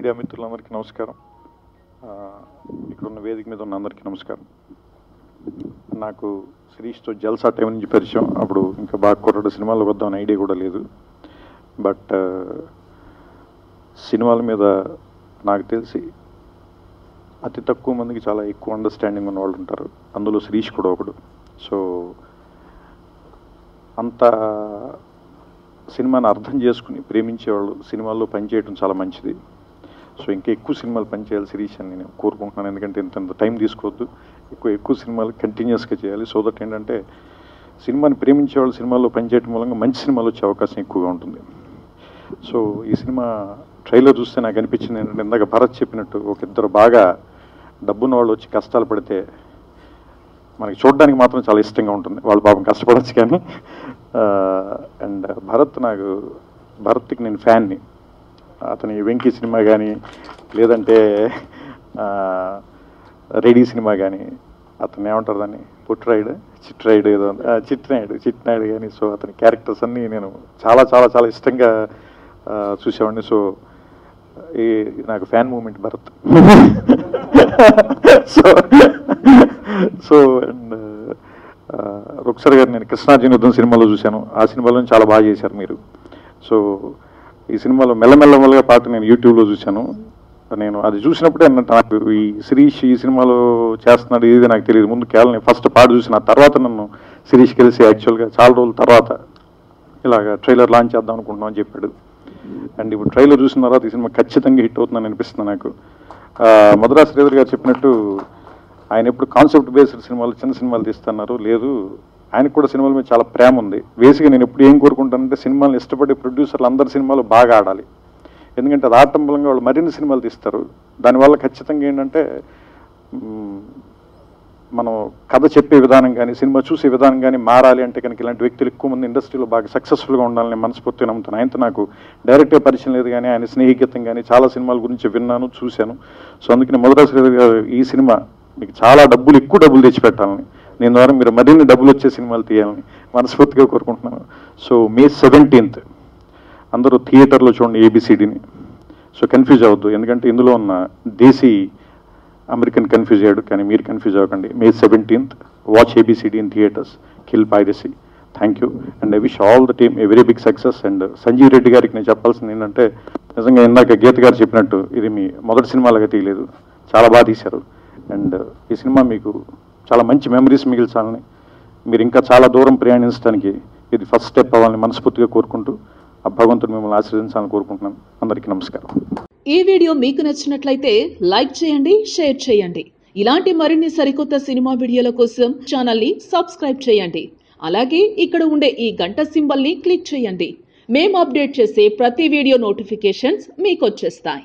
Media మిత్రులందరికీ నమస్కారం. ఇక్కడ ఉన్న వేదిక మీద ఉన్న అందరికీ నమస్కారం. నాకు శిరీష్తో జల్సా టైం నుంచి పరిచయం. అప్పుడు ఇంకా బాగా కుర్రాడు సినిమాలకు వద్దామని ఐడియా కూడా లేదు. బట్ సినిమాల మీద నాకు తెలిసి అతి తక్కువ మందికి చాలా ఎక్కువ అండర్స్టాండింగ్ ఉన్న వాళ్ళు ఉంటారు. అందులో శిరీష్ కూడా ఒకడు. సో అంత సినిమాని అర్థం చేసుకుని ప్రేమించేవాళ్ళు సినిమాల్లో పనిచేయడం చాలా మంచిది. సో ఇంకా ఎక్కువ సినిమాలు పనిచేయాలి శిరీష్ అని నేను కోరుకుంటున్నాను. ఎందుకంటే ఇంత టైం తీసుకోవద్దు, ఎక్కువ సినిమాలు కంటిన్యూస్గా చేయాలి. సో దట్ ఏంటంటే సినిమాని ప్రేమించేవాళ్ళు సినిమాల్లో పనిచేయడం మూలంగా మంచి సినిమాలు వచ్చే అవకాశం ఎక్కువగా ఉంటుంది. సో ఈ సినిమా ట్రైలర్ చూస్తే నాకు అనిపించింది ఏంటంటే, ఇందాక భరత్ చెప్పినట్టు ఒక ఇద్దరు బాగా డబ్బున్న వాళ్ళు వచ్చి కష్టాలు పడితే మనకి చూడడానికి మాత్రం చాలా ఇష్టంగా ఉంటుంది. వాళ్ళు పాపం కష్టపడచ్చు కానీ. అండ్ భరత్కి నేను ఫ్యాన్ని. అతని వెంకీ సినిమా కానీ, లేదంటే రెడీ సినిమా కానీ, అతను ఏమంటారు దాన్ని, చిట్రాయుడు ఏదో చిట్నాయుడు కానీ. సో అతని క్యారెక్టర్స్ అన్నీ నేను చాలా చాలా చాలా ఇష్టంగా చూసేవాడిని. సో నాకు fan moment Bharat. So and Ruksar గారు నేను కృష్ణార్జున యుద్ధం సినిమాలో చూశాను. ఆ సినిమాలో చాలా బాగా చేశారు మీరు. సో ఈ సినిమాలో మెల్లమెల్లగా పాట నేను యూట్యూబ్లో చూశాను. నేను అది చూసినప్పుడే నాకు ఈ శిరీష్ ఈ సినిమాలో చేస్తున్నాడు ఇది నాకు తెలియదు. ముందు కేవలం నేను ఫస్ట్ పాట చూసిన తర్వాత నన్ను శిరీష్ కలిసి యాక్చువల్గా చాలా రోజుల తర్వాత ఇలాగ ట్రైలర్ లాంచ్ చేద్దాం అనుకుంటున్నాం అని చెప్పాడు. అండ్ ఇప్పుడు ట్రైలర్ చూసిన తర్వాత ఈ సినిమా ఖచ్చితంగా హిట్ అవుతుందని అనిపిస్తుంది నాకు. మధురా శ్రీధర్ గారు చెప్పినట్టు ఆయన ఎప్పుడు కాన్సెప్ట్ బేస్డ్ సినిమాలు చిన్న సినిమాలు తీస్తున్నారు. లేదు, ఆయనకు కూడా సినిమాల మీద చాలా ప్రేమ ఉంది. బేసిక్గా నేను ఎప్పుడు ఏం కోరుకుంటానంటే సినిమాలను ఇష్టపడే ప్రొడ్యూసర్లు అందరి సినిమాలు బాగా ఆడాలి. ఎందుకంటే అది ఆడటం మూలంగా వాళ్ళు మరిన్ని సినిమాలు తీస్తారు. దానివల్ల ఖచ్చితంగా ఏంటంటే మనం కథ చెప్పే విధానం కానీ సినిమా చూసే విధానం కానీ మారాలి అంటే కనుక ఇలాంటి వ్యక్తులు ఎక్కువ మంది ఇండస్ట్రీలో బాగా సక్సెస్ఫుల్గా ఉండాలని మనస్ఫూర్తిగా నమ్ముతాను. ఆయనతో నాకు డైరెక్ట్గా పరిచయం లేదు కానీ ఆయన స్నేహితం కానీ చాలా సినిమాల గురించి విన్నాను, చూశాను. సో అందుకని మధురా శ్రీధర్ గారు ఈ సినిమా మీకు చాలా ఎక్కువ డబ్బులు తెచ్చిపెట్టాలని, నేను ద్వారా మీరు మరిన్ని డబ్బులు వచ్చే సినిమాలు తీయాలని మనస్ఫూర్తిగా కోరుకుంటున్నాను. సో May 17th అందరూ థియేటర్లో చూడండి ABCDని. సో కన్ఫ్యూజ్ అవ్వద్దు, ఎందుకంటే ఇందులో ఉన్న దేశీ అమెరికన్ కన్ఫ్యూజ్ అయ్యాడు, కానీ మీరు కన్ఫ్యూజ్ అవ్వకండి. May 17th watch ABCD in theatres, kill piracy. Thank you and I wish all the team a very big success. And Sanjeev Reddy గారికి నేను చెప్పాల్సింది ఏంటంటే, నిజంగా ఇందాక గీత గారు చెప్పినట్టు ఇది మీ మొదటి సినిమాలాగా తీయలేదు, చాలా బాగా తీశారు. అండ్ ఈ సినిమా మీకు చాలా మంచి మెమరీస్ మిగిల్చాలని, మీరు ఇంకా చాలా దూరం ప్రయాణించడానికి ఇది ఫస్ట్ స్టెప్ అవ్వాలని మనస్ఫూర్తిగా కోరుకుంటూ ఆ భగవంతుడు మిమ్మల్ని ఆశీర్వదించాలని కోరుకుంటున్నాను. అందరికీ నమస్కారం. ఈ వీడియో మీకు నచ్చినట్లయితే లైక్ చేయండి, షేర్ చేయండి. ఇలాంటి మరిన్ని సరికొత్త సినిమా వీడియోల కోసం ఛానల్ని సబ్స్క్రైబ్ చేయండి. అలాగే ఇక్కడ ఉండే ఈ గంట సింబల్ని క్లిక్ చేయండి. మేము అప్డేట్ చేసే ప్రతి వీడియో నోటిఫికేషన్స్ మీకు వచ్చేస్తాయి.